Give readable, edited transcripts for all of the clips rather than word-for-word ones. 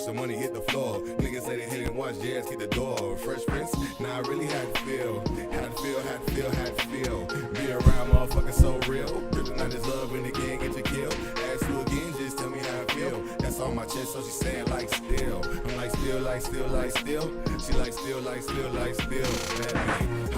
watch the money hit the floor. Niggas say they hit and watch jazz hit the door. Fresh Prince, now I really had to feel. Had to feel, had to feel, had to feel. Be around motherfuckers so real. Ripping out his love when they can't get you killed. Ask you again, just tell me how I feel. That's on my chest, so she saying like still. I'm like still, like still, like still. She like still, like still, like still.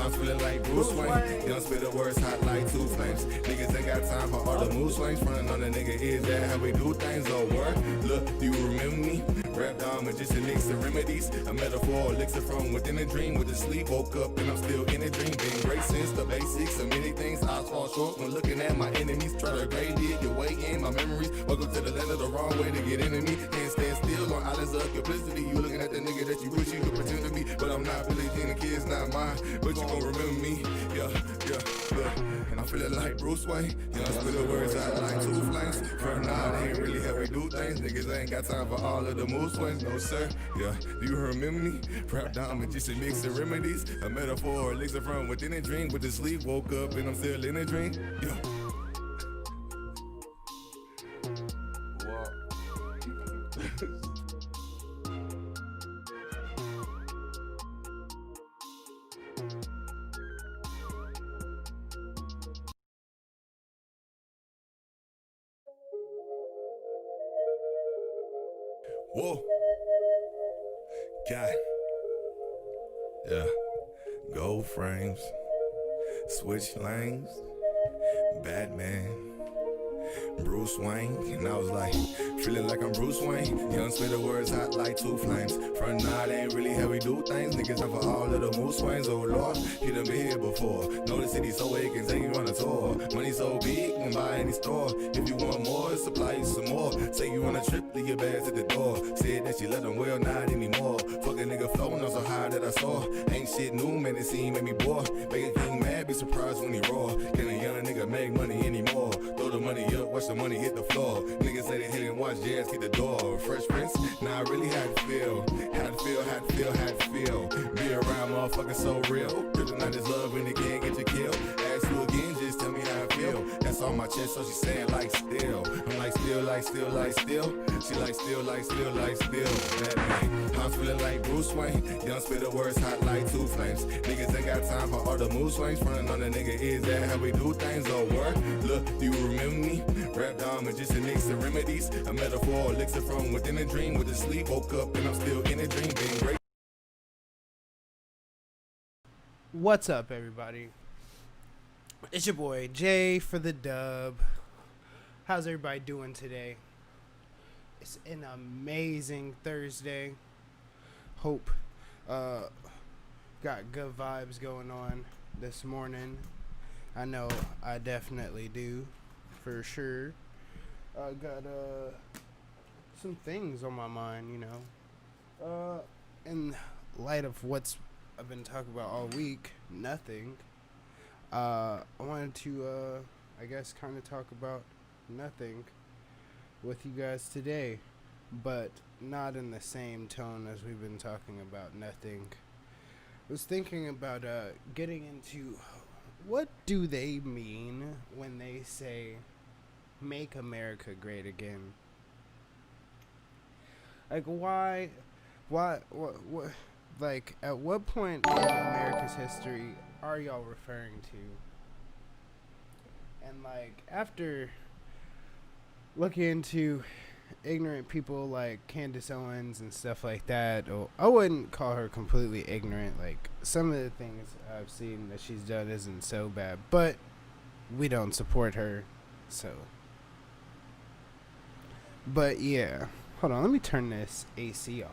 I'm feeling like Bruce Wayne. Young spit the words hot like two flames. Niggas ain't got time for all the mood swings. Frontin' on the nigga, is that how we do things? Oh, word. Look, do you remember me? Rap down with just elixir remedies. A metaphor, elixir from within a dream. With the sleep, woke up and I'm still in a dream. Being great since the basics of many things. I fall short when looking at my enemies. Try to grade it, your way in my memories. Welcome to the land of the wrong way to get into me. Can't stand still on islands of complicity. You looking at the nigga that you wish you could pretend to be. But I'm not Billie Jean, the kid's not mine. But you gon' remember me. Yeah, I'm feeling like Bruce Wayne. Young spit the words out like two flames. Front out, they ain't really how we do things. Niggas ain't got time for all of the mood swings. No sir, yeah, do you remember me? Rap down with just a mix of remedies. A metaphor, elixir from within a dream. With the sleep, woke up and I'm still in a dream. Yeah. Whoa. God. Yeah. Gold frames. Switch lanes. Batman. Bruce Wayne. And I was like, feeling like I'm Bruce Wayne. Young spit the words hot like two flames. Front night ain't really how we do things. Niggas time for all of the mood swings. Oh Lord, you done been here before. Know the city so it can take you on a tour. Money so big, you can buy any store. If you want more, supply you some more. Take you on a trip, leave your bags at the door. Said that she let them well, not anymore. Fuck a nigga floating on so high that I saw. Ain't shit new, man, it seem made me bored. Make a king mad, be surprised when he roar. Can a young nigga make money anymore? Throw the money up, watch the money hit the floor. Niggas say they hit and watch jazz hit the door. Fresh Prince, now I really had to feel. Had to feel, had to feel, had to feel. Be around motherfuckers so real. Ripping out his love when they can't get you killed. Ask you again, just tell me how I feel. That's on my chest, so she saying like still. I'm like still, like still, like still. She like still, like still, like still. I'm feeling like Bruce Wayne. Young spit the words hot like two flames. Niggas ain't got time for all the mood swings. Frontin' on the nigga, is that how we do things? Oh word. Look, do you remember me? Rap down with just elixir remedies. A metaphor, elixir from within a dream. With the sleep, woke up and I'm still in a dream. Being great. What's up, everybody? It's your boy Jay for the dub. How's everybody doing today? It's an amazing Thursday. Hope got good vibes going on this morning. I know I definitely do, for sure. I got some things on my mind, you know. In light of what's I've been talking about all week, nothing. I wanted to, I guess, kind of talk about nothing with you guys today, but not in the same tone as we've been talking about nothing. I was thinking about getting into what do they mean when they say "Make America Great Again"? Like, why, what, like, at what point in America's history are y'all referring to? And, like, after looking into ignorant people like Candace Owens and stuff like that, or I wouldn't call her completely ignorant. Like, some of the things I've seen that she's done isn't so bad, but we don't support her, so. But yeah, hold on, let me turn this AC off.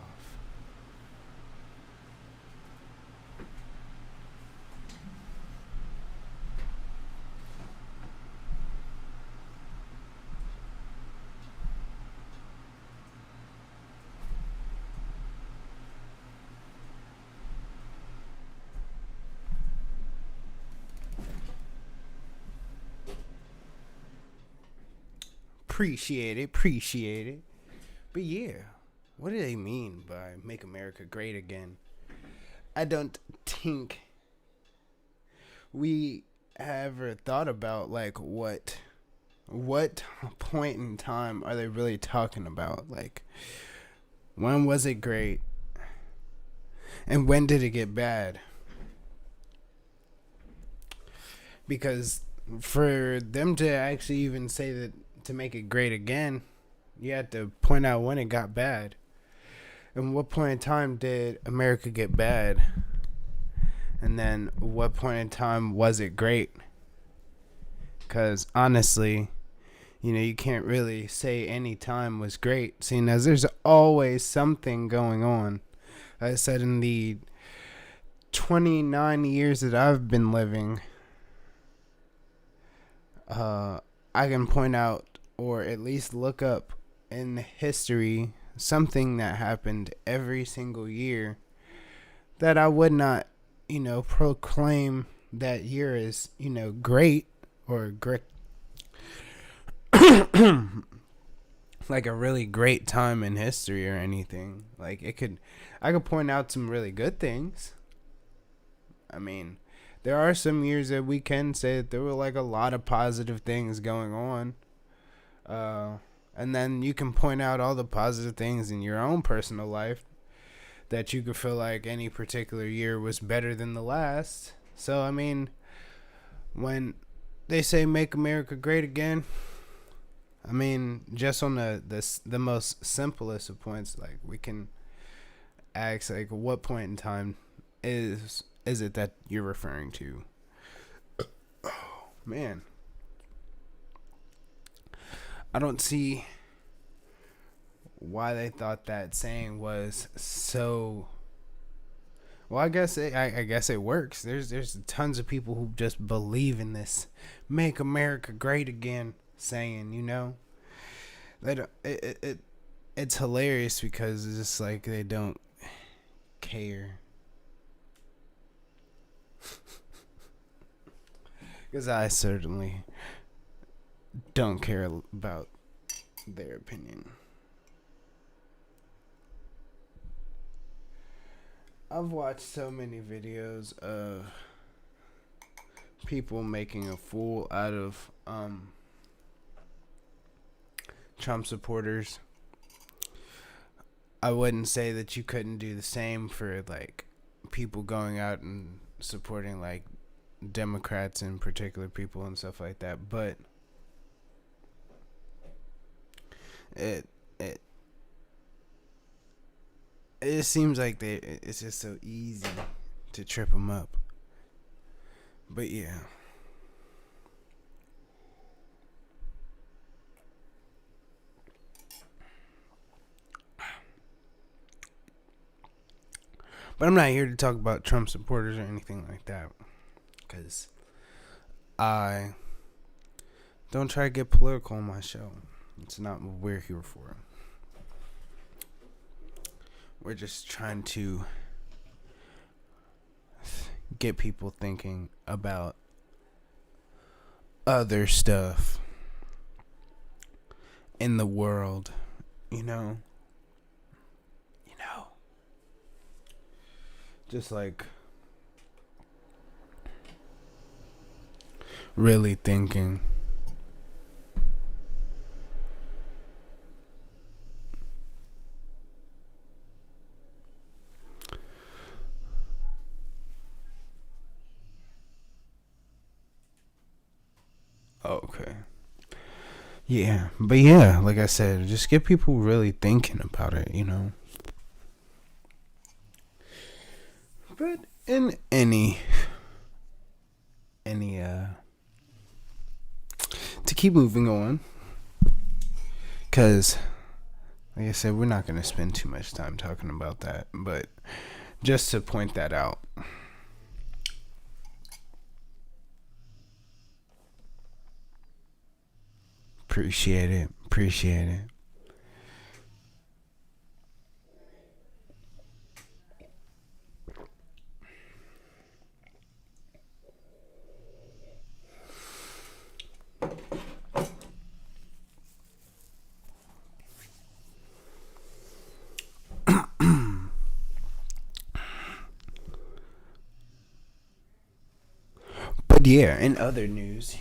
Appreciate it. But yeah, what do they mean by "Make America Great Again"? I don't think we ever thought about, like, what point in time are they really talking about? Like, When was it great? And when did it get bad? Because for them to actually even say that to make it great again, you had to point out when it got bad. And what point in time did America get bad? And then what point in time was it great? Because honestly, you can't really say any time was great, seeing as there's always something going on. Like I said, in the 29 years that I've been living, I can point out or at least look up in history something that happened every single year that I would not, proclaim that year as, great or great. Like a really great time in history or anything. Like I could point out some really good things. I mean, there are some years that we can say that there were like a lot of positive things going on. And then you can point out all the positive things in your own personal life that you could feel like any particular year was better than the last. So, I mean, when they say make America great again, I mean, just on the most simplest of points, like we can ask, like, what point in time is it that you're referring to? Oh, man. I don't see why they thought that saying was so. Well, I guess it works. There's tons of people who just believe in this "Make America Great Again" saying. They don't. It's hilarious because it's just like they don't care. Because I certainly don't care about their opinion. I've watched so many videos of people making a fool out of Trump supporters. I wouldn't say that you couldn't do the same for like people going out and supporting like Democrats and particular people and stuff like that, but it seems like it's just so easy to trip them up. But yeah. But I'm not here to talk about Trump supporters or anything like that, because I don't try to get political on my show. It's not what we're here for. We're just trying to get people thinking about other stuff in the world, just like really thinking. Okay. Yeah, but yeah, like I said, just get people really thinking about it, But in any to keep moving on, because like I said, we're not going to spend too much time talking about that, but just to point that out. Appreciate it. But yeah, in other news,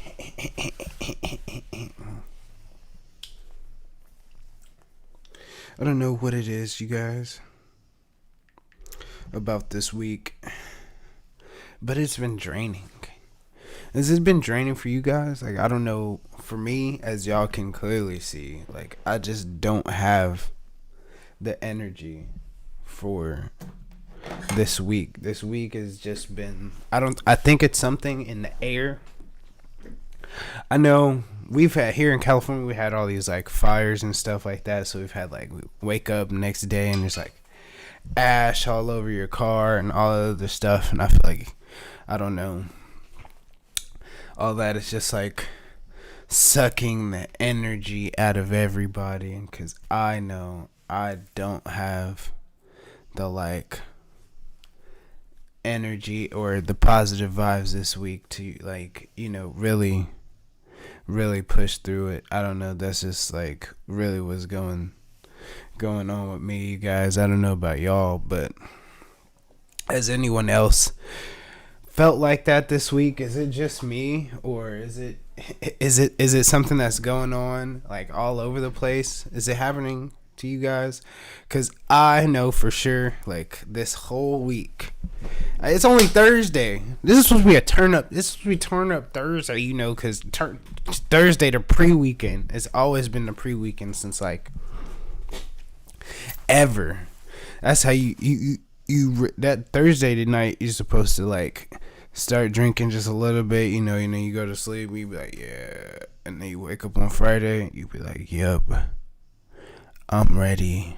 I don't know what it is, you guys, about this week, but it's been draining. Has this been draining for you guys? Like, I don't know. For me, as y'all can clearly see, like, I just don't have the energy for this week. This week has just been, I think it's something in the air. I know we've had here in California, we had all these like fires and stuff like that. So we've had like, we wake up next day and there's like ash all over your car and all other stuff. And I feel like, I don't know, all that is just like sucking the energy out of everybody. And because I know I don't have the like energy or the positive vibes this week to like, you know, really push through it. I don't know. That's just like really what's going on with me, you guys. I don't know about y'all, but has anyone else felt like that this week? Is it just me, or is it something that's going on like all over the place? Is it happening to you guys? Because I know for sure, like this whole week, it's only Thursday. This is supposed to be a turn up. This is supposed to be turn up Thursday, you know, because Thursday the pre-weekend. It's always been the pre-weekend since like ever. That's how you that Thursday night you're supposed to like start drinking just a little bit, you know, you go to sleep, you be like, yeah, and then you wake up on Friday, you be like, yep, I'm ready,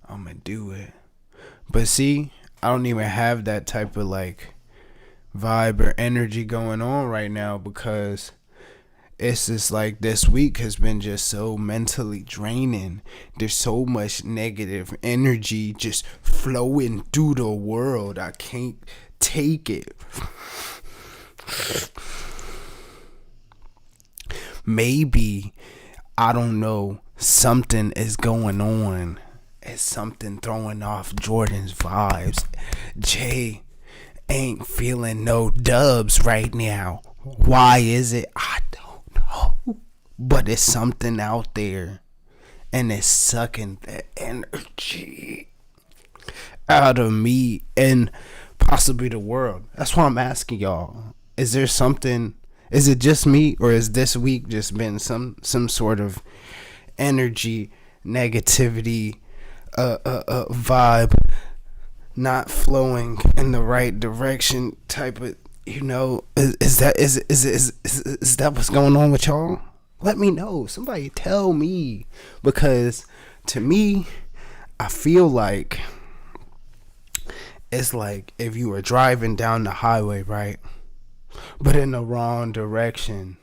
I'm gonna do it. But see, I don't even have that type of like vibe or energy going on right now, because it's just like this week has been just so mentally draining. There's so much negative energy just flowing through the world. I can't take it. Maybe, I don't know, something is going on. It's something throwing off Jordan's vibes. Jay ain't feeling no dubs right now. Why is it? I don't know. But it's something out there, and it's sucking the energy out of me and possibly the world. That's why I'm asking y'all. Is there something? Is it just me, or is this week just been some sort of energy, negativity, vibe not flowing in the right direction type of, you know, is that what's going on with y'all? Let me know. Somebody tell me, because to me, I feel like it's like if you were driving down the highway, right, but in the wrong direction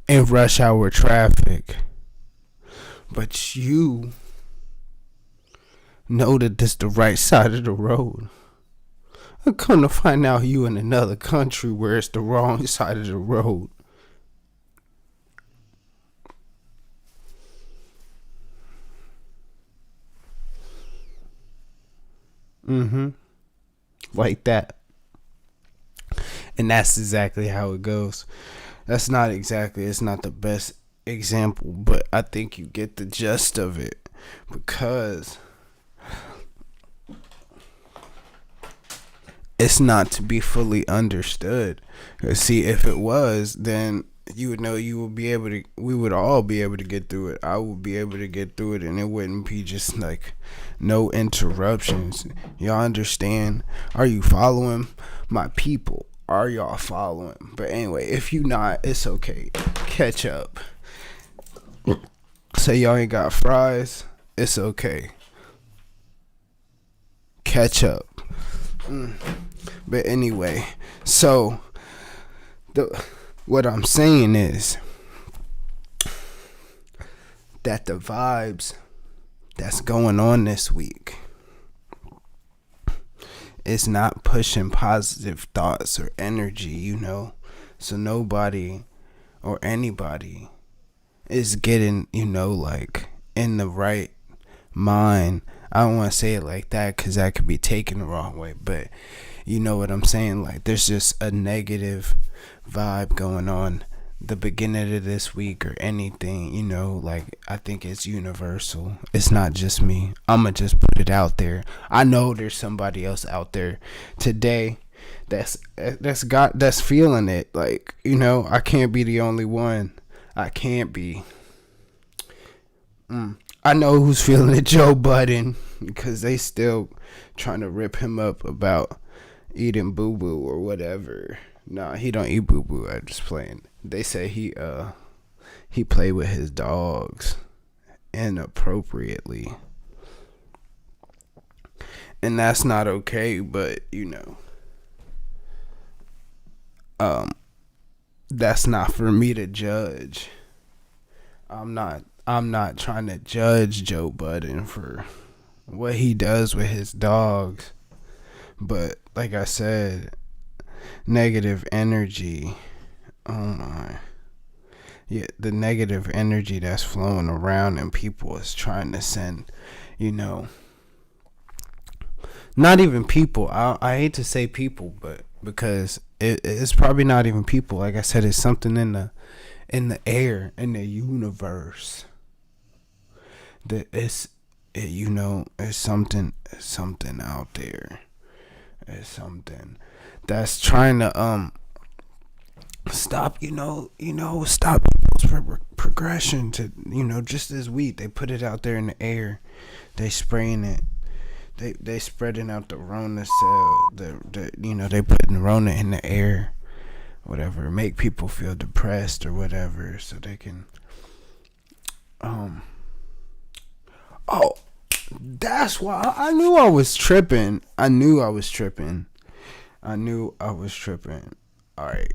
in rush hour traffic, but you know that this the right side of the road. I'm gonna find out you in another country where it's the wrong side of the road. Like that. And that's exactly how it goes. It's not the best example, but I think you get the gist of it, because it's not to be fully understood. See, if it was, then you would know, we would all be able to get through it. I would be able to get through it, and it wouldn't be just like no interruptions. Y'all understand? Are you following my people? Are y'all following? But anyway, if you not, it's okay. Catch up. Say y'all ain't got fries, it's okay. Catch up. But anyway, so what I'm saying is that the vibes that's going on this week is not pushing positive thoughts or energy, you know. So nobody or anybody is getting, you know, like in the right mind. I don't want to say it like that because that could be taken the wrong way, but you know what I'm saying? Like, there's just a negative vibe going on the beginning of this week or anything, like I think it's universal. It's not just me. I'ma just put it out there. I know there's somebody else out there today that's feeling it. Like, I can't be the only one. I can't be. I know who's feeling it, Joe Budden, because they still trying to rip him up about eating boo-boo or whatever. Nah, he don't eat boo-boo. I'm just playing. They say he played with his dogs inappropriately. And that's not okay, but that's not for me to judge. I'm not trying to judge Joe Budden for what he does with his dogs. But like I said, negative energy. Oh my. Yeah, the negative energy that's flowing around and people is trying to send, not even people. I hate to say people, but because it's probably not even people. Like I said, it's something in the air, in the universe. That it's something out there. It's something that's trying to stop stop people's progression to just this week. They put it out there in the air. They spraying it. They spreading out the Rona cell. They putting Rona in the air, whatever, make people feel depressed or whatever, so they can oh, that's why I knew I was tripping. All right.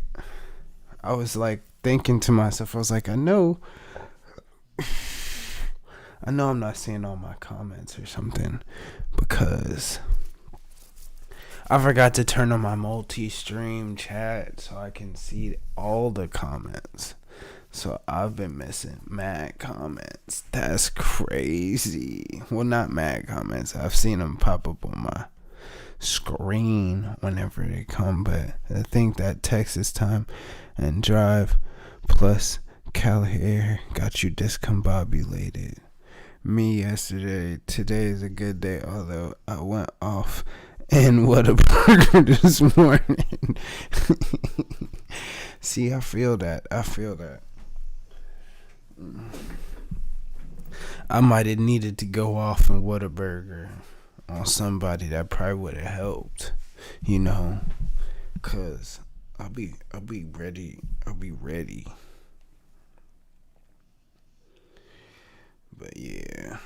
I was like thinking to myself, I was like, I know I'm not seeing all my comments or something because I forgot to turn on my multi-stream chat so I can see all the comments. So I've been missing mad comments. That's crazy. Well, not mad comments. I've seen them pop up on my screen whenever they come, but I think that Texas time and drive plus Cali Air got you discombobulated. Me yesterday. Today is a good day, although I went off and Whataburger this morning. See, I feel that. I might have needed to go off and Whataburger on somebody. That probably would have helped, cause I'll be ready. But yeah.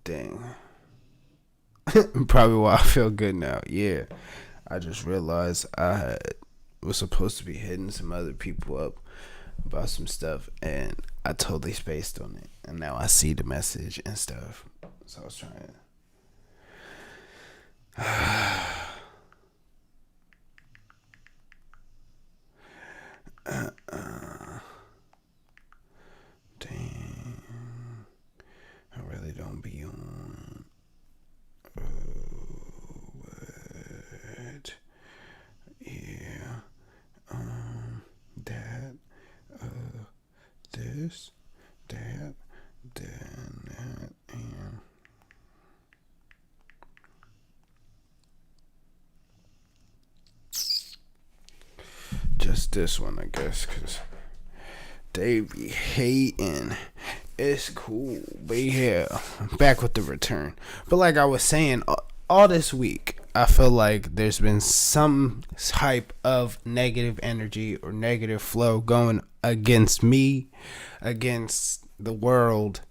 Dang. Probably why I feel good now. Yeah. I just realized I was supposed to be hitting some other people up about some stuff, and I totally spaced on it. And now I see the message and stuff. So I was trying to... Dang. I really don't be on. What? Yeah. That. This. That. Then that. And. Just this one, I guess, because they be hating. It's cool, but yeah, back with the return. But like I was saying, all this week, I feel like there's been some type of negative energy or negative flow going against me, against the world,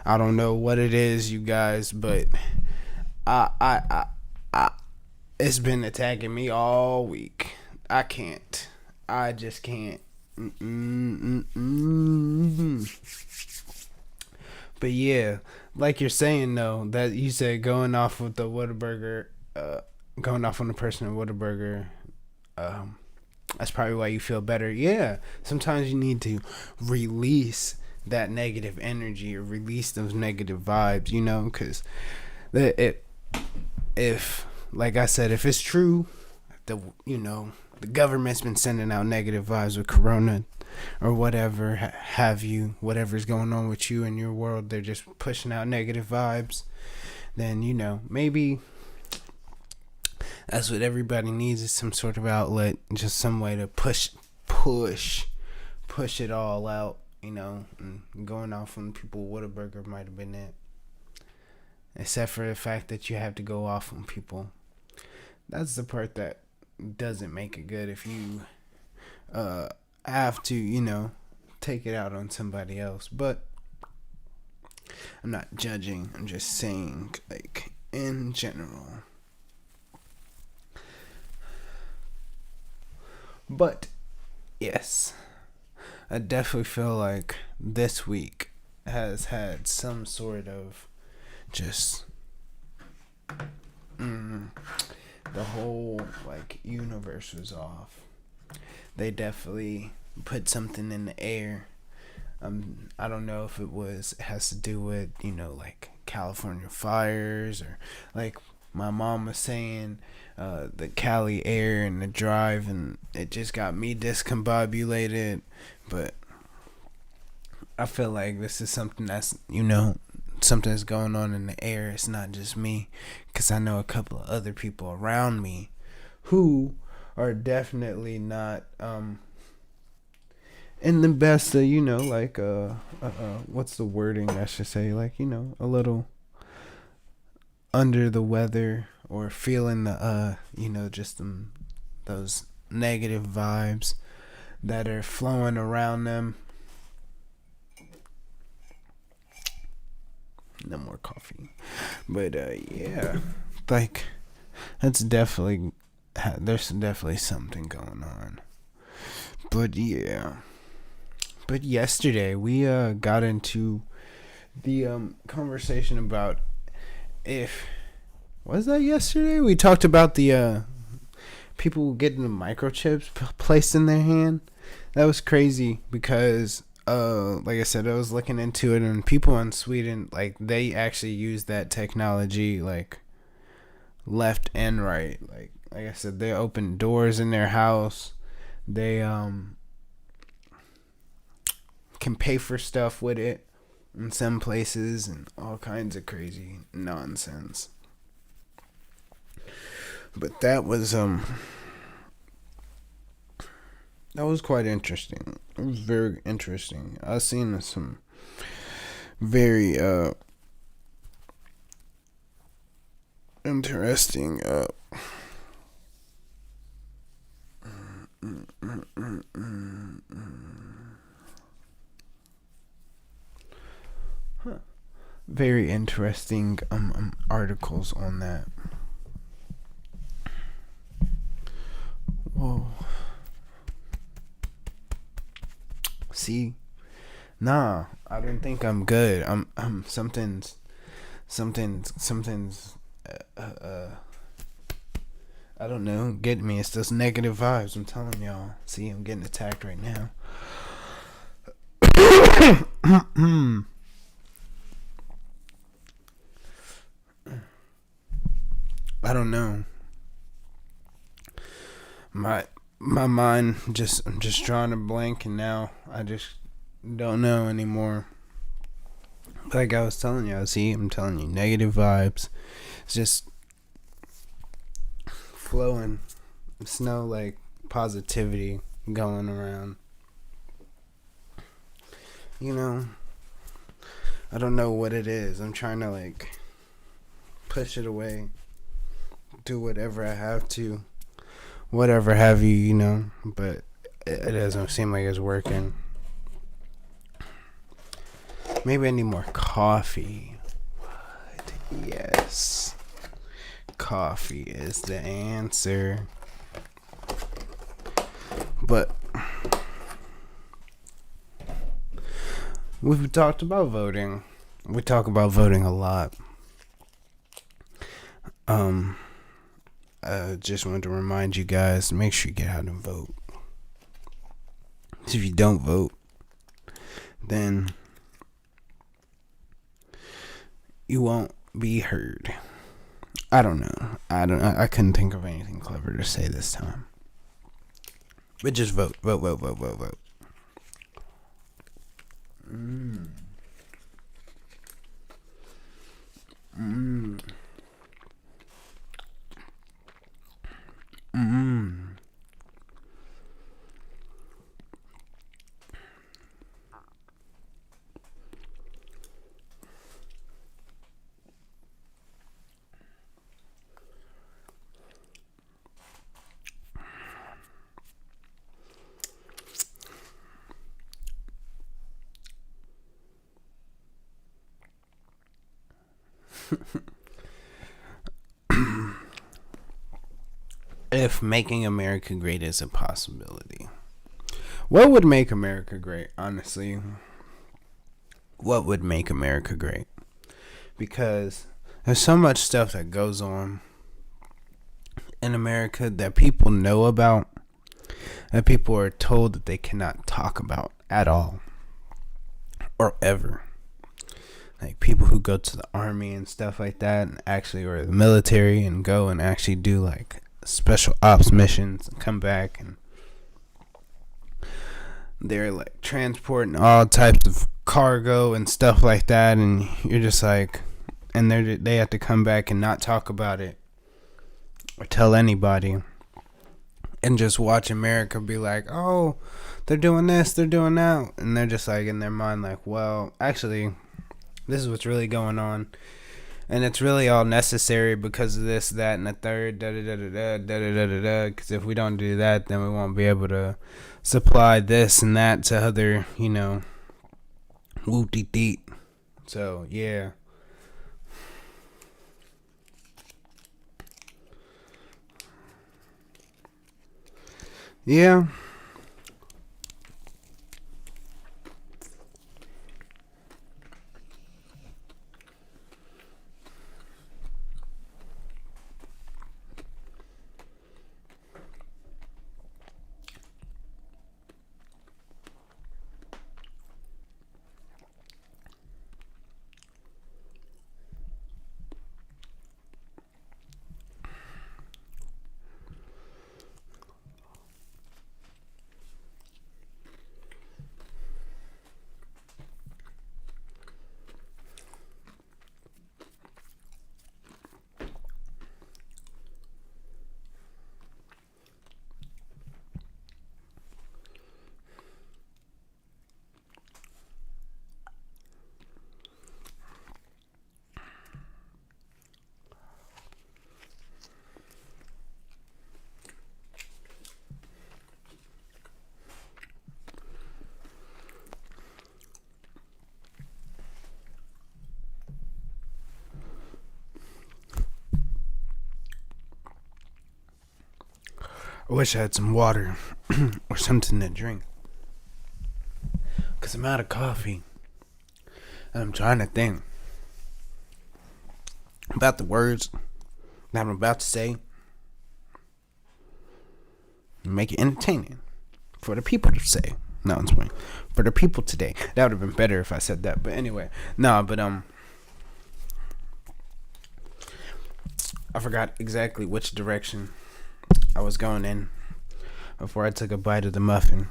I don't know what it is, you guys, but I it's been attacking me all week. I can't. I just can't. But yeah, like you're saying though, that you said going off with the Whataburger, going off on the person at Whataburger, that's probably why you feel better. Yeah, sometimes you need to release that negative energy or release those negative vibes, you know, because if, like I said, if it's true, the government's been sending out negative vibes with Corona or whatever have you, whatever's going on with you in your world, they're just pushing out negative vibes, then, maybe that's what everybody needs, is some sort of outlet, just some way to push it all out, and going off on people, Whataburger might have been it. Except for the fact that you have to go off on people. That's the part that doesn't make it good, if you have to, take it out on somebody else. But I'm not judging. I'm just saying, like, in general. But, yes, I definitely feel like this week has had some sort of just the whole universe was off. They definitely put something in the air. I don't know if it has to do with California fires, or like my mom was saying, the Cali air and the drive, and it just got me discombobulated. But I feel like this is something that's something that's going on in the air. It's not just me, because I know a couple of other people around me who are definitely not in the best of what's the wording I should say, a little under the weather, or feeling the just those negative vibes that are flowing around them. No more coffee. But yeah, that's definitely, there's definitely something going on. But yeah, yesterday we got into the conversation about, was that yesterday? We talked about the people getting the microchips placed in their hand. That was crazy, because like I said, I was looking into it, and people in Sweden, they actually use that technology, left and right. Like I said, they open doors in their house. They can pay for stuff with it in some places, and all kinds of crazy nonsense. But that was quite interesting. It was very interesting. I've seen some very interesting very interesting articles on that. Whoa. See? Nah, I don't think I'm good. I'm something's I don't know, getting me. It's those negative vibes, I'm telling y'all. See, I'm getting attacked right now. I don't know. My mind I'm just drawing a blank, and now I just don't know anymore. Like I was telling you, I'm telling you, negative vibes. It's just flowing. It's no positivity going around. I don't know what it is. I'm trying to push it away. Do whatever I have to. Whatever have you, but it doesn't seem like it's working. Maybe I need more coffee. What? Yes. Coffee is the answer. But we've talked about voting. We talk about voting a lot. I just wanted to remind you guys, make sure you get out and vote. If you don't vote, then you won't be heard. I don't know. I couldn't think of anything clever to say this time. But just vote. Vote. If making America great is a possibility, what would make America great? Honestly, what would make America great? Because there's so much stuff that goes on in America that people know about, that people are told that they cannot talk about at all or ever. Like people who go to the army and stuff like that, and actually, or the military, and go and actually do like special ops missions and come back, and they're like transporting all types of cargo and stuff like that, and you're just like, and they have to come back and not talk about it or tell anybody, and just watch America be like, oh, they're doing this, they're doing that, and they're just like in their mind like, well, actually, this is what's really going on, and it's really all necessary because of this, that, and the third, da-da-da-da-da, because if we don't do that, then we won't be able to supply this and that to other, whoop-de-deet. So, yeah. Yeah. I wish I had some water or something to drink, because I'm out of coffee, and I'm trying to think about the words that I'm about to say and make it entertaining for the people to say. No, it's funny. For the people today. That would have been better if I said that. But anyway, I forgot exactly which direction I was going in before I took a bite of the muffin.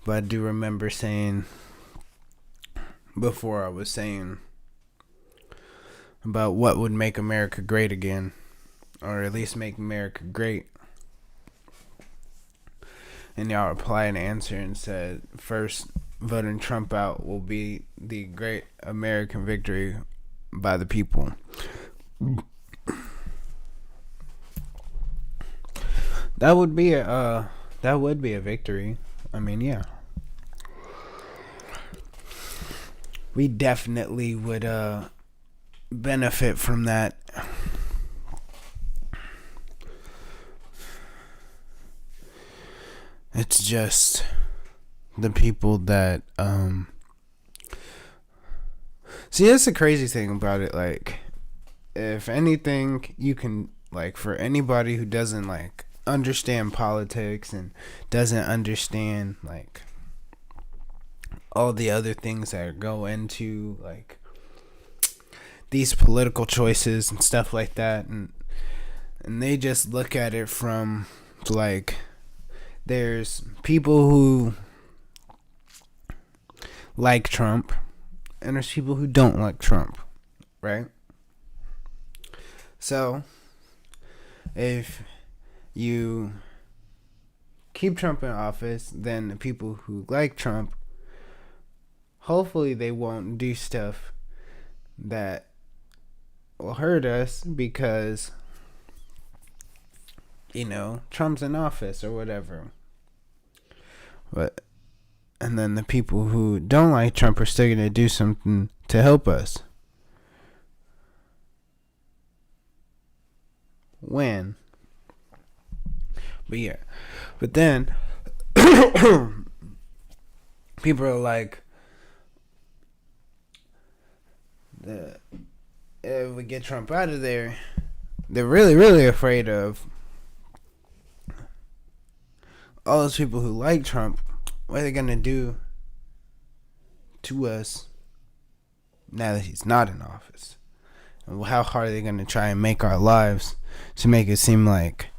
But I do remember saying, before I was saying about what would make America great again, or at least make America great. And y'all replied and answered and said, first, voting Trump out will be the great American victory by the people. That would be a victory. I mean, yeah. we definitely would benefit from that. It's just the people that see, that's the crazy thing about it. Like, if anything, you can, like, for anybody who doesn't like understand politics and doesn't understand like all the other things that go into like these political choices and stuff like that, and they just look at it from like, there's people who like Trump and there's people who don't like Trump, right? So if you keep Trump in office, then the people who like Trump, hopefully they won't do stuff that will hurt us because, you know, Trump's in office or whatever. But and then the people who don't like Trump are still going to do something to help us. When? But yeah. But then people are like, if we get Trump out of there, they're really, really afraid of all those people who like Trump. What are they going to do to us now that he's not in office? And how hard are they going to try and make our lives to make it seem like,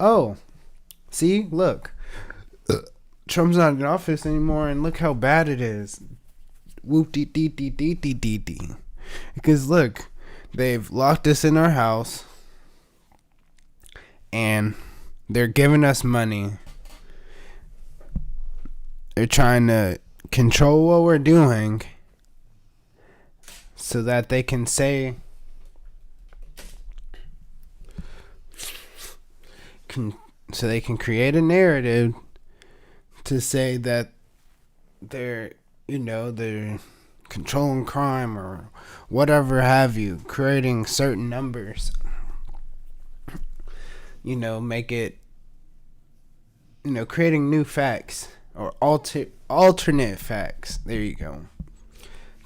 oh, see, look, Trump's not in office anymore, and look how bad it is. Whoop dee dee dee dee dee dee dee. Because look, they've locked us in our house, and they're giving us money. They're trying to control what we're doing so that they can say, so they can create a narrative to say that they're, you know, they're controlling crime or whatever have you, creating certain numbers, you know, make it, you know, creating new facts or alternate facts, there you go,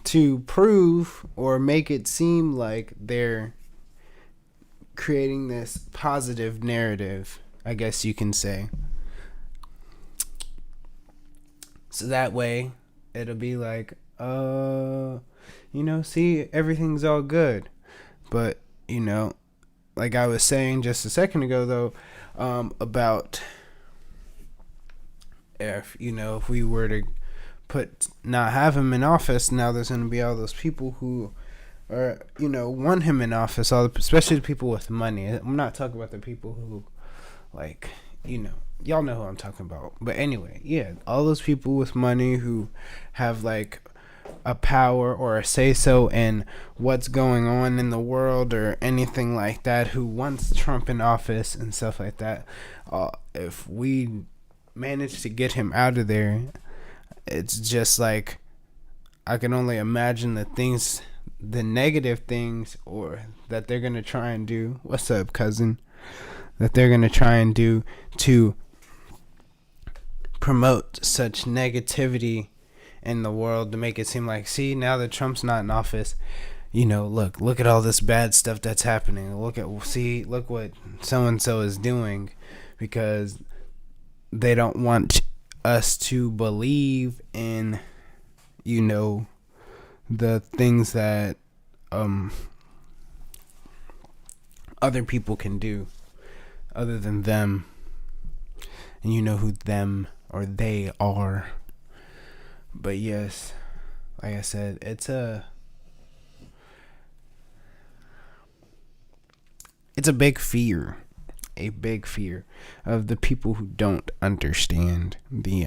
to prove or make it seem like they're creating this positive narrative, I guess you can say. So that way it'll be like, you know, see, everything's all good. But, you know, like I was saying just a second ago though, about if, you know, if we were to not have him in office, now there's going to be all those people who are, you know, want him in office, especially the people with money. I'm not talking about the people who, like, you know, y'all know who I'm talking about. But anyway, yeah, all those people with money who have like a power or a say-so in what's going on in the world or anything like that, who wants Trump in office and stuff like that. If we manage to get him out of there, it's just like, I can only imagine the negative things, or that they're going to try and do. What's up, cousin? That they're going to try and do to promote such negativity in the world, to make it seem like, see, now that Trump's not in office, you know, look at all this bad stuff that's happening. Look what so-and-so is doing, because they don't want us to believe in, you know, the things that other people can do other than them. And you know who them or they are. But yes, like I said, it's a big fear. A big fear of the people who don't understand the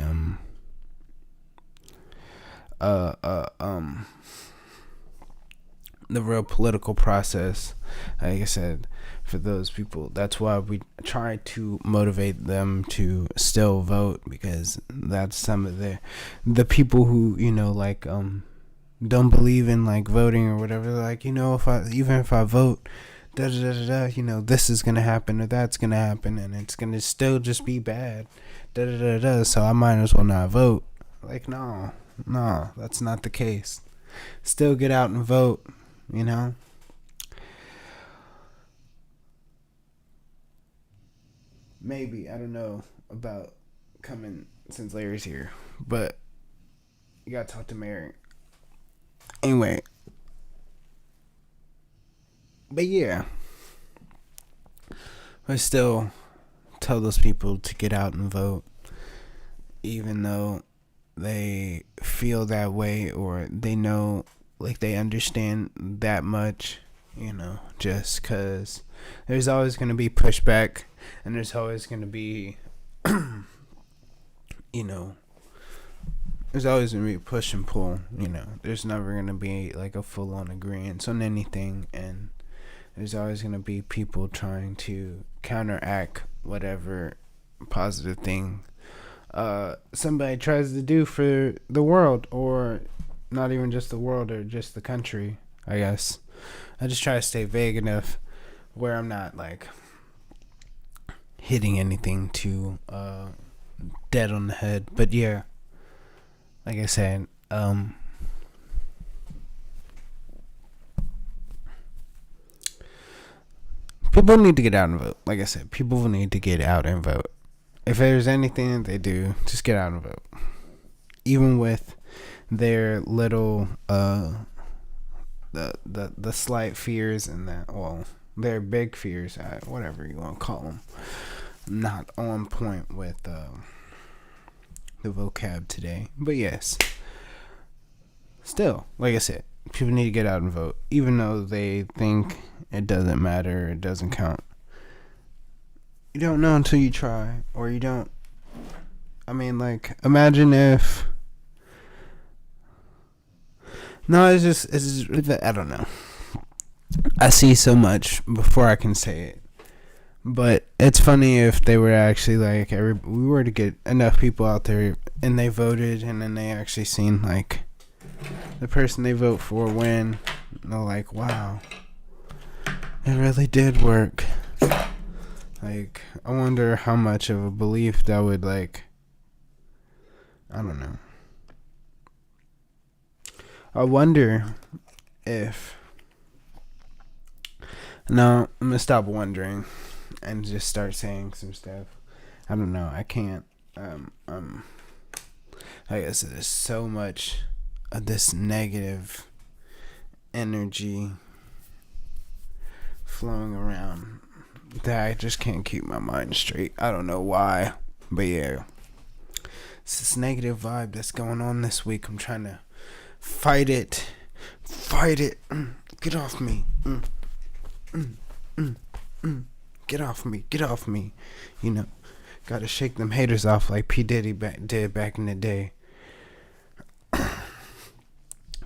real political process. Like I said, for those people, that's why we try to motivate them to still vote, because that's some of the people who, you know, like don't believe in like voting or whatever. Like, if I vote, this is gonna happen or that's gonna happen, and it's gonna still just be bad. So I might as well not vote. Like, no, that's not the case. Still get out and vote. Maybe, I don't know about coming since Larry's here, but you gotta talk to Mary. Anyway, but yeah, I still tell those people to get out and vote, even though they feel that way or they know, like, they understand that much, just because there's always going to be pushback, and there's always going to be, there's always going to be push and pull, there's never going to be, like, a full-on agreement on anything, and there's always going to be people trying to counteract whatever positive thing somebody tries to do for the world, or not even just the world, or just the country, I guess. I just try to stay vague enough where I'm not, like, hitting anything too dead on the head. But yeah, like I said, people need to get out and vote. Like I said, people need to get out and vote. If there's anything that they do, just get out and vote. Even with their little the slight fears and their big fears, whatever you want to call them. I'm not on point with the vocab today, but yes. Still, like I said, people need to get out and vote, even though they think it doesn't matter, it doesn't count. You don't know until you try, or you don't. I mean, like, imagine if. No, it's just, I don't know. I see so much before I can say it. But it's funny if they were actually, like, we were to get enough people out there and they voted, and then they actually seen, like, the person they vote for win. And they're like, wow, it really did work. Like, I wonder how much of a belief that would, like, I don't know. I wonder if. No, I'm gonna stop wondering and just start saying some stuff. I don't know. I can't. I guess there's so much of this negative energy flowing around that I just can't keep my mind straight. I don't know why, but yeah, it's this negative vibe that's going on this week. I'm trying to fight it. Get off me. Get off me. Gotta shake them haters off like P. Diddy did back in the day.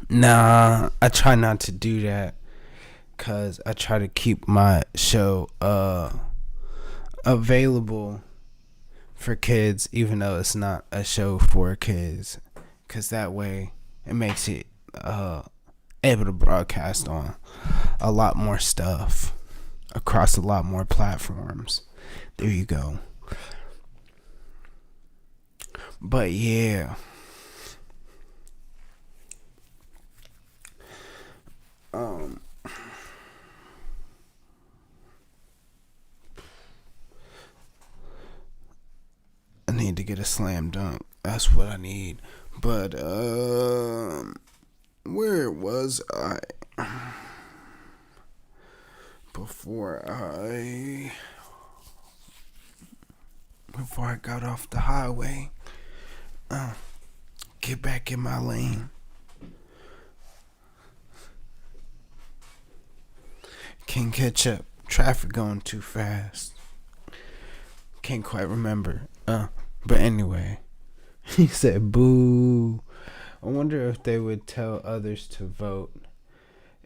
Nah, I try not to do that, cause I try to keep my show available for kids, even though it's not a show for kids, cause that way it makes it able to broadcast on a lot more stuff across a lot more platforms. There you go. But yeah, I need to get a slam dunk. That's what I need. But where was I before I got off the highway? Get back in my lane. Can't catch up. Traffic going too fast. Can't quite remember. But anyway, he said, boo. I wonder if they would tell others to vote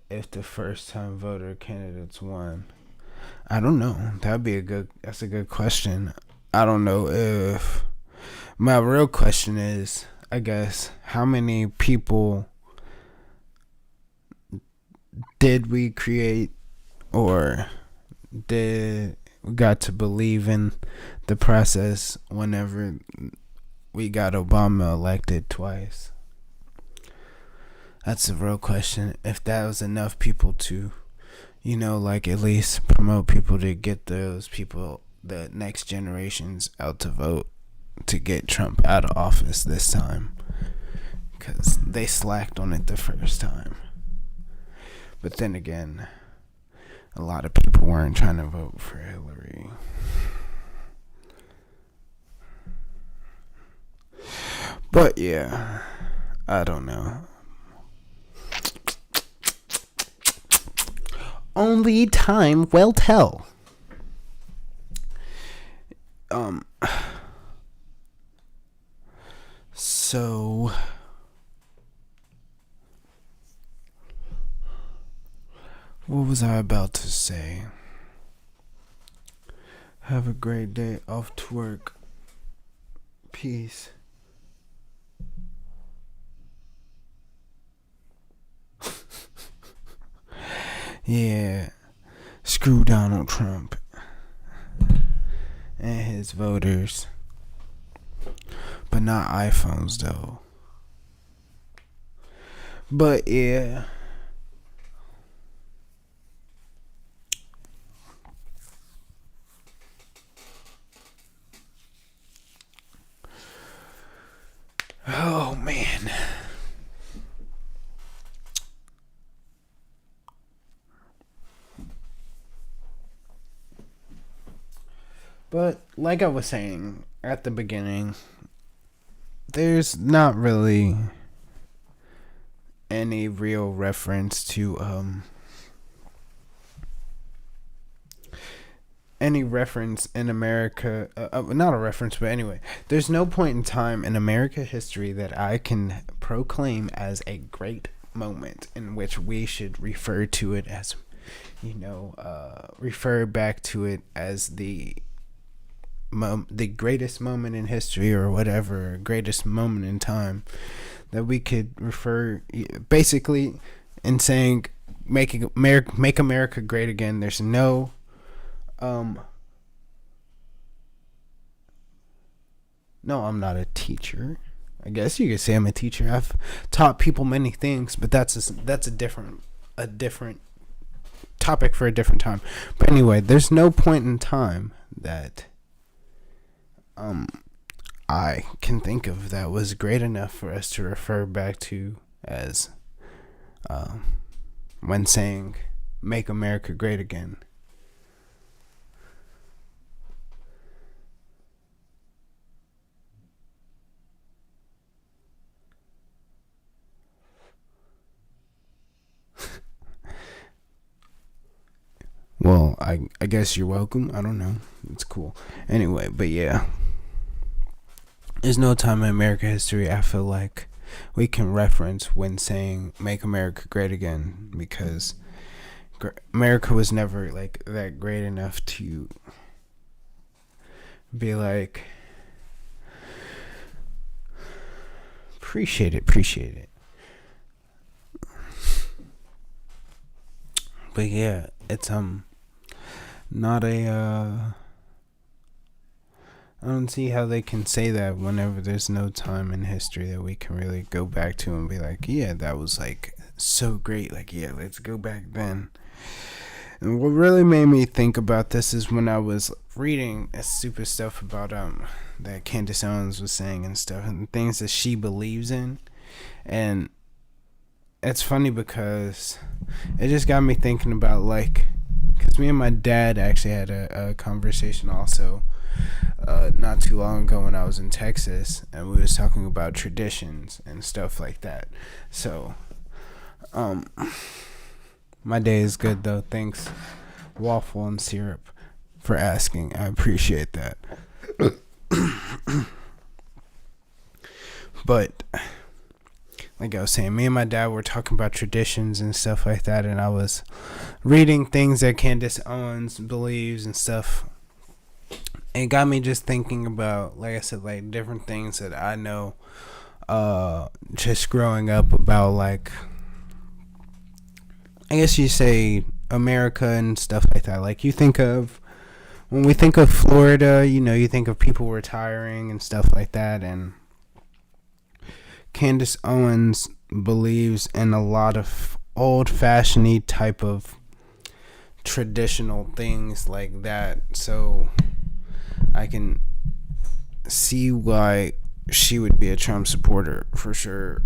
if the first time voter candidates won. I don't know. That's a good question. I don't know if. My real question is, I guess, how many people did we create, or did we got to believe in the process whenever we got Obama elected twice? That's the real question. If that was enough people to, like at least promote people to get those people, the next generations, out to vote to get Trump out of office this time. Because they slacked on it the first time. But then again, a lot of people weren't trying to vote for Hillary. But yeah, I don't know. Only time will tell. So what was I about to say? Have a great day. Off to work. Peace. Yeah. Screw Donald Trump and his voters. But not iPhones though. But yeah. Oh man. But like I was saying at the beginning, there's not really any real reference to any reference in America, not a reference, but anyway, there's no point in time in America history that I can proclaim as a great moment in which we should refer to it as, refer back to it as the greatest moment in history or whatever, greatest moment in time that we could refer basically in saying make America great again. There's no no, I'm not a teacher. I guess you could say I'm a teacher. I've taught people many things, but that's a different topic for a different time. But anyway, there's no point in time that I can think of that was great enough for us to refer back to as when saying make America great again. Well, I guess you're welcome. I don't know. It's cool. Anyway, but yeah. There's no time in American history I feel like we can reference when saying make America great again, because America was never like that great enough to be like appreciate it. But yeah, it's not a I don't see how they can say that whenever there's no time in history that we can really go back to and be like, yeah, that was like so great. Like, yeah, let's go back then. And what really made me think about this is when I was reading stupid stuff about that Candace Owens was saying and stuff, and things that she believes in. And it's funny because it just got me thinking about, like, because me and my dad actually had a conversation also not too long ago when I was in Texas, and we was talking about traditions and stuff like that. So my day is good though. Thanks, Waffle and Syrup, for asking. I appreciate that. But like I was saying, me and my dad were talking about traditions and stuff like that, and I was reading things that Candace Owens believes and stuff. It got me just thinking about, like I said, like different things that I know just growing up about, like I guess you say America and stuff like that. Like you think of when we think of Florida, you think of people retiring and stuff like that. And Candace Owens believes in a lot of old-fashioned type of traditional things like that. So I can see why she would be a Trump supporter for sure.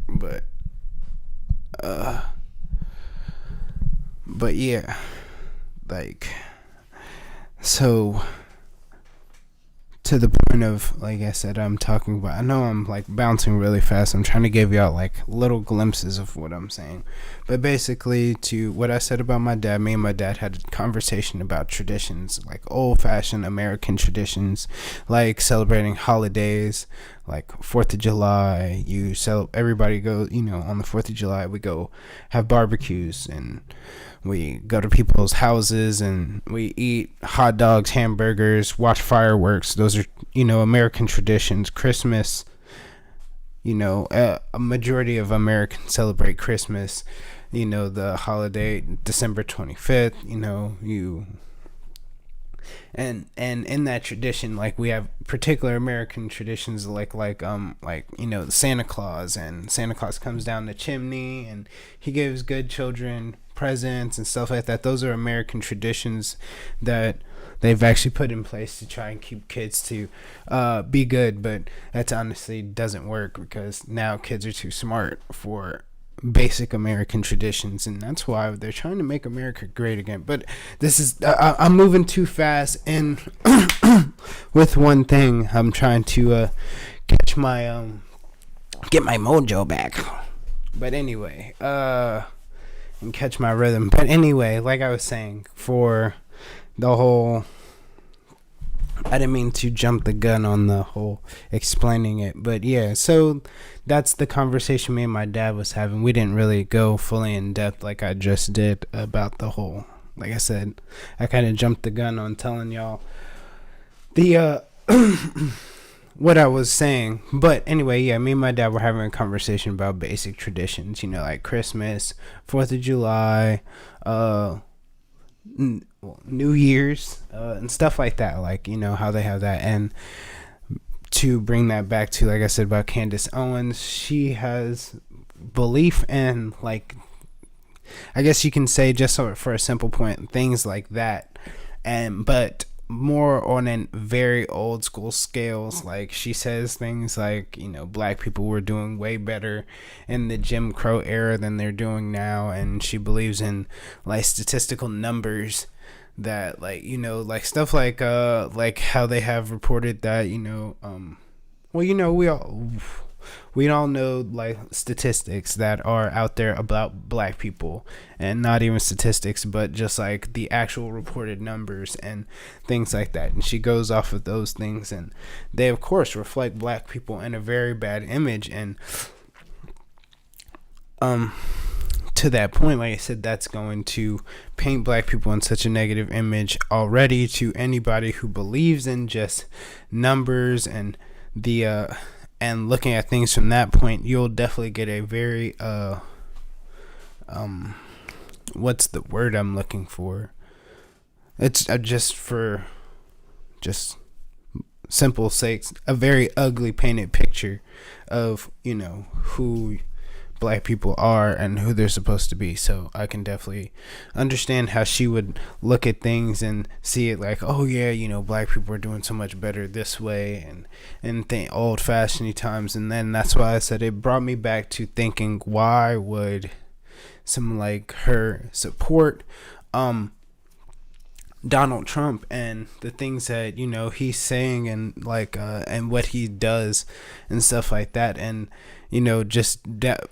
But yeah, like, so to the point of, like I said, I'm talking about, I know I'm like bouncing really fast. I'm trying to give y'all like little glimpses of what I'm saying. But basically, to what I said about my dad, me and my dad had a conversation about traditions, like old fashioned American traditions, like celebrating holidays, like 4th of July. Everybody goes, on the 4th of July, we go have barbecues and we go to people's houses and we eat hot dogs, hamburgers, watch fireworks. Those are, American traditions. Christmas, a majority of Americans celebrate Christmas, the holiday, December 25th, and in that tradition, like we have particular American traditions like Santa Claus, and Santa Claus comes down the chimney and he gives good children presents and stuff like that. Those are American traditions that they've actually put in place to try and keep kids to be good, but that honestly doesn't work because now kids are too smart for basic American traditions, and that's why they're trying to make America great again. But this is I'm moving too fast, and with one thing I'm trying to catch my get my mojo back. But anyway, and catch my rhythm. But anyway, like I was saying, for the whole, I didn't mean to jump the gun on the whole explaining it, but yeah, so that's the conversation me and my dad was having. We didn't really go fully in depth like I just did about the whole, like I said, I kind of jumped the gun on telling y'all the what I was saying. But anyway, yeah, me and my dad were having a conversation about basic traditions, like Christmas, 4th of July, New Year's, and stuff like that, like, how they have that. And to bring that back to, like I said, about Candace Owens, she has belief in, like, I guess you can say, just for a simple point, things like that, but more on a very old school scales. Like she says things like, black people were doing way better in the Jim Crow era than they're doing now, and she believes in like statistical numbers that, like, like stuff like how they have reported that, we all know like statistics that are out there about black people, and not even statistics, but just like the actual reported numbers and things like that. And she goes off of those things, and they of course reflect black people in a very bad image. And to that point, like I said, that's going to paint black people in such a negative image already to anybody who believes in just numbers and the and looking at things from that point. You'll definitely get a very what's the word I'm looking for? It's just simple sakes, a very ugly painted picture of, who black people are and who they're supposed to be. So I can definitely understand how she would look at things and see it like, oh yeah, black people are doing so much better this way, and think old fashioned times. And then that's why I said it brought me back to thinking, why would someone like her support Donald Trump and the things that he's saying, and like and what he does and stuff like that. And just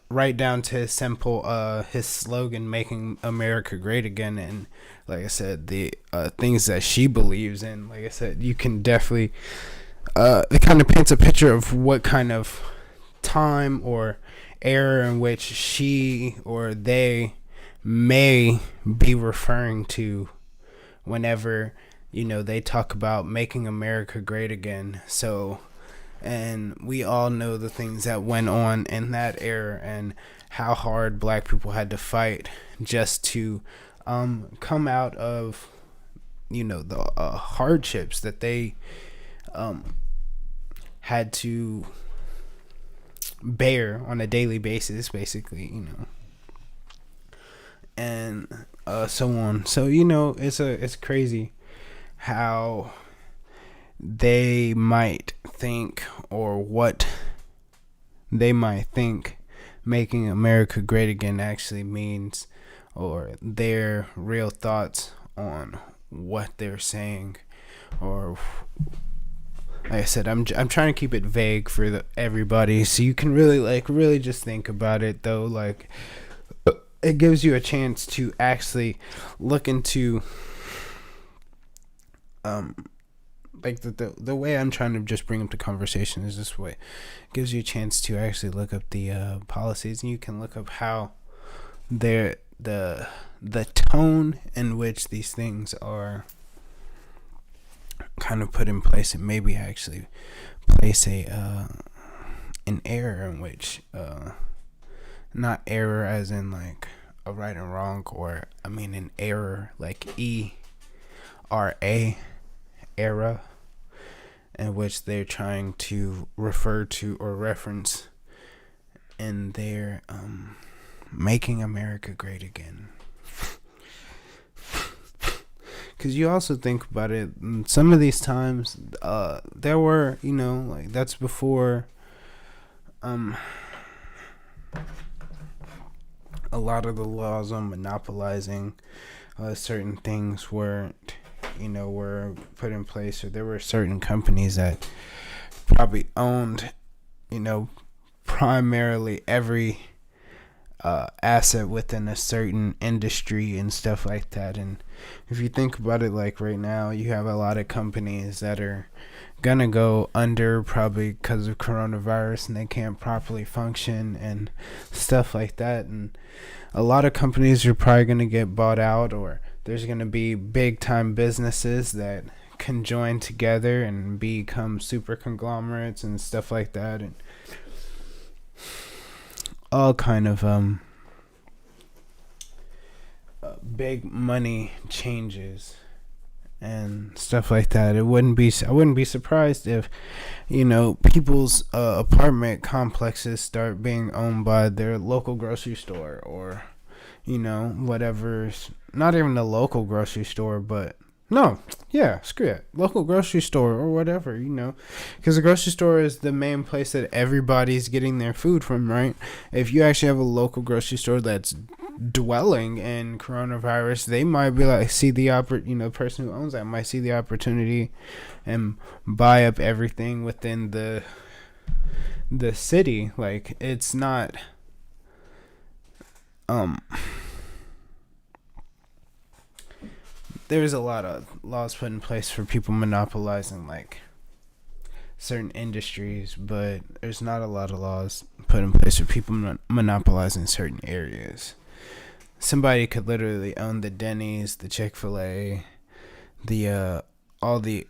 right down to his simple his slogan, making America great again. And like I said, the things that she believes in, like I said, you can definitely it kind of paints a picture of what kind of time or era in which she or they may be referring to whenever they talk about making America great again. So, and we all know the things that went on in that era, and how hard black people had to fight just to come out of, the hardships that they had to bear on a daily basis, basically, and so on. So it's crazy how they might think, or what they might think making America great again actually means, or their real thoughts on what they're saying. Or like I said, I'm trying to keep it vague for everybody, so you can really just think about it, though. Like, it gives you a chance to actually look into like the way I'm trying to just bring up the conversation is this way. It gives you a chance to actually look up the policies, and you can look up how the tone in which these things are kind of put in place, and maybe actually place an error in which not error as in like a right and wrong, or I mean an error like ERA, era, in which they're trying to refer to or reference in their making America great again. Because you also think about it, some of these times there were, like, that's before a lot of the laws on monopolizing certain things weren't, were put in place, or there were certain companies that probably owned, primarily every asset within a certain industry and stuff like that. And if you think about it, like right now, you have a lot of companies that are gonna go under probably because of coronavirus, and they can't properly function and stuff like that. And a lot of companies are probably gonna get bought out, or there's gonna be big time businesses that can join together and become super conglomerates and stuff like that, and all kind of big money changes and stuff like that. I wouldn't be surprised if people's apartment complexes start being owned by their local grocery store, or whatever's not even the local grocery store, but screw it, local grocery store or whatever, because the grocery store is the main place that everybody's getting their food from, right? If you actually have a local grocery store that's dwelling in coronavirus, they might be like, see the person who owns that might see the opportunity and buy up everything within the city. Like, it's not there's a lot of laws put in place for people monopolizing like certain industries, but there's not a lot of laws put in place for people monopolizing certain areas. Somebody could literally own the Denny's, the Chick-fil-A, the all the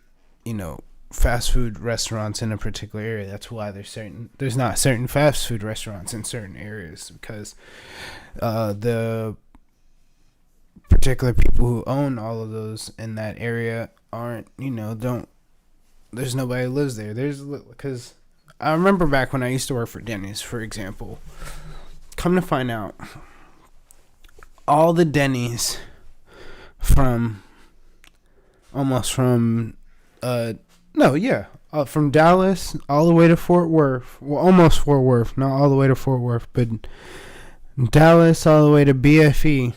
fast food restaurants in a particular area. That's why there's not certain fast food restaurants in certain areas, because the particular people who own all of those in that area aren't, there's nobody who lives there. Because I remember back when I used to work for Denny's, for example, come to find out, all the Denny's from Dallas all the way to Fort Worth, well, almost Fort Worth, not all the way to Fort Worth, but Dallas all the way to BFE,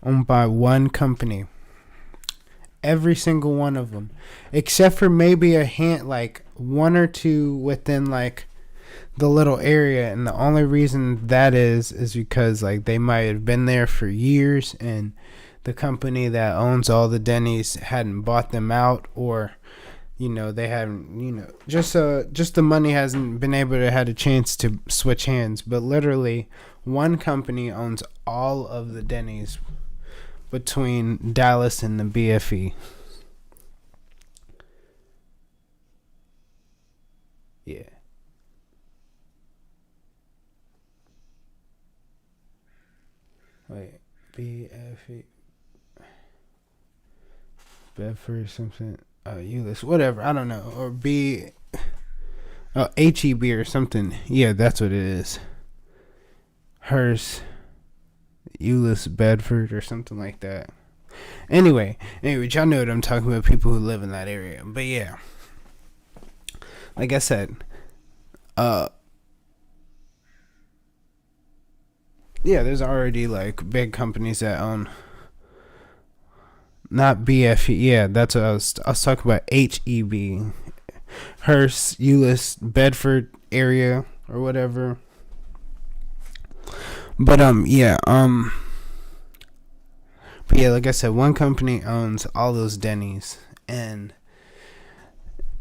owned by one company. Every single one of them, except for maybe a hint, like one or two within like the little area. And the only reason that is because like they might have been there for years, and the company that owns all the Denny's hadn't bought them out, or they haven't, just the money hasn't been able to had a chance to switch hands. But literally one company owns all of the Denny's between Dallas and the BFE. Yeah. Wait, BFE. Bedford something. Euless, whatever. I don't know. Or B. HEB or something. Yeah, that's what it is. Hearst, Euless, Bedford, or something like that. Anyway, y'all know what I'm talking about. People who live in that area. But yeah, like I said, yeah, there's already like big companies that own. Not BFE. Yeah, that's what I was talking about. HEB, Hearst, Euless, Bedford area or whatever. But yeah, but yeah, like I said, one company owns all those Denny's, and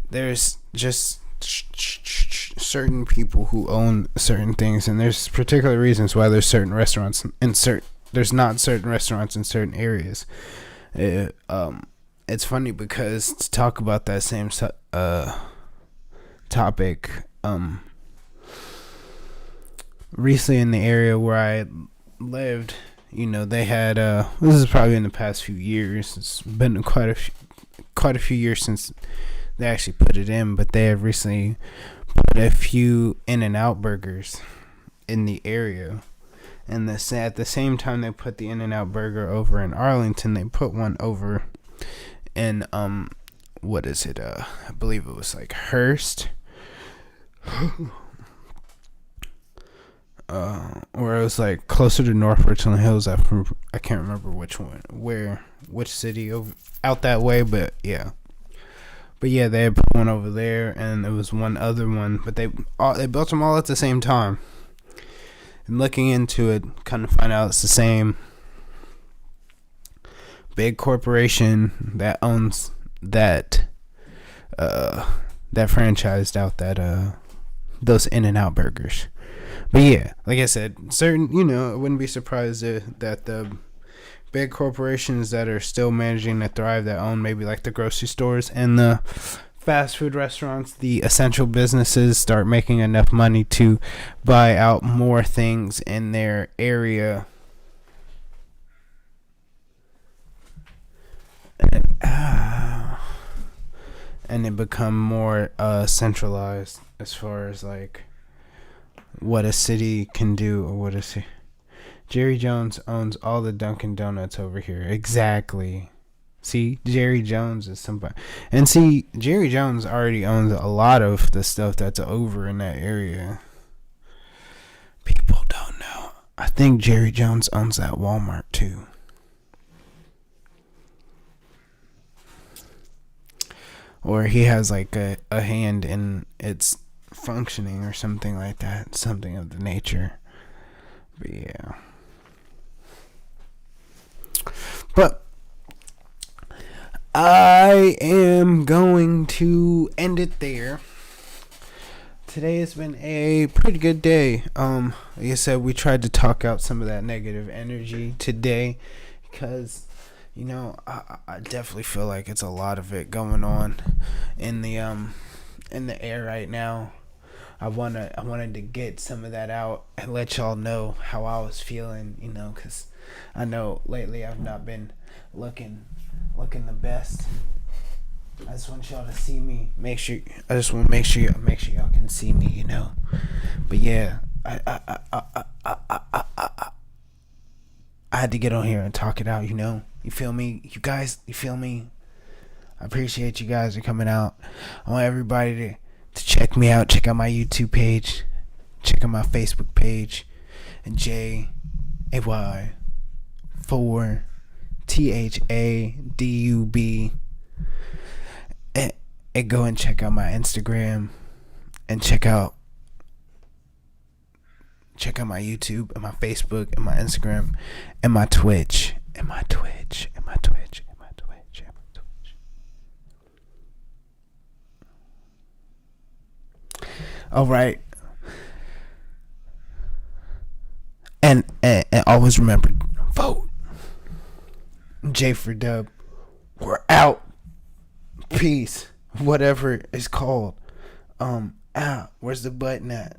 there's just certain people who own certain things, and there's particular reasons why there's certain restaurants in there's not certain restaurants in certain areas. It's funny because to talk about that same topic, recently in the area where I lived, they had this is probably in the past few years. It's been quite a few years since they actually put it in, but they have recently put a few In-N-Out burgers in the area. And at the same time they put the In-N-Out burger over in Arlington, they put one over in what is it? I believe it was like Hearst. Or it was like closer to North Richland Hills. I can't remember which one, which city out that way, but yeah. But yeah, they had put one over there, and there was one other one, but they built them all at the same time. And looking into it, kind of find out it's the same big corporation that owns that franchised out those In-N-Out burgers. But yeah, like I said, I wouldn't be surprised that the big corporations that are still managing to thrive, that own maybe like the grocery stores and the fast food restaurants, the essential businesses, start making enough money to buy out more things in their area. And it become more centralized as far as like what a city can do, or what a city. Jerry Jones owns all the Dunkin' Donuts over here. Exactly. See, Jerry Jones is somebody. And see, Jerry Jones already owns a lot of the stuff that's over in that area. People don't know. I think Jerry Jones owns that Walmart too. Or he has like a hand in its functioning or something like that. Something of the nature. But yeah. But I am going to end it there. Today has been a pretty good day. Like I said, we tried to talk out some of that negative energy today because, I definitely feel like it's a lot of it going on in the air right now. I wanted to get some of that out and let y'all know how I was feeling, because I know lately I've not been looking the best. I just want y'all to see me. Make sure y'all can see me, But yeah, I had to get on here and talk it out, You feel me? You guys, you feel me? I appreciate you guys for coming out. I want everybody to check me out. Check out my YouTube page. Check out my Facebook page. And JAY4THADUB. And go and check out my Instagram. And check out my YouTube and my Facebook and my Instagram and my Twitch. And my Twitch. All right. And always remember, vote. J for Dub. We're out. Peace. Whatever it's called. Out. Where's the button at?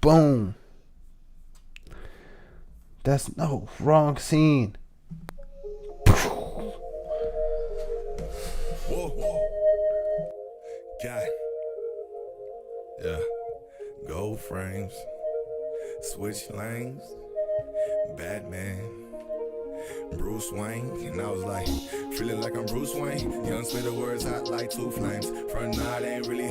Boom. That's no wrong scene. Whoa. God. Yeah. Gold frames. Switch lanes. Batman. Bruce Wayne. And I was like, feeling like I'm Bruce Wayne. Young spit the words out like two flames. Front night ain't really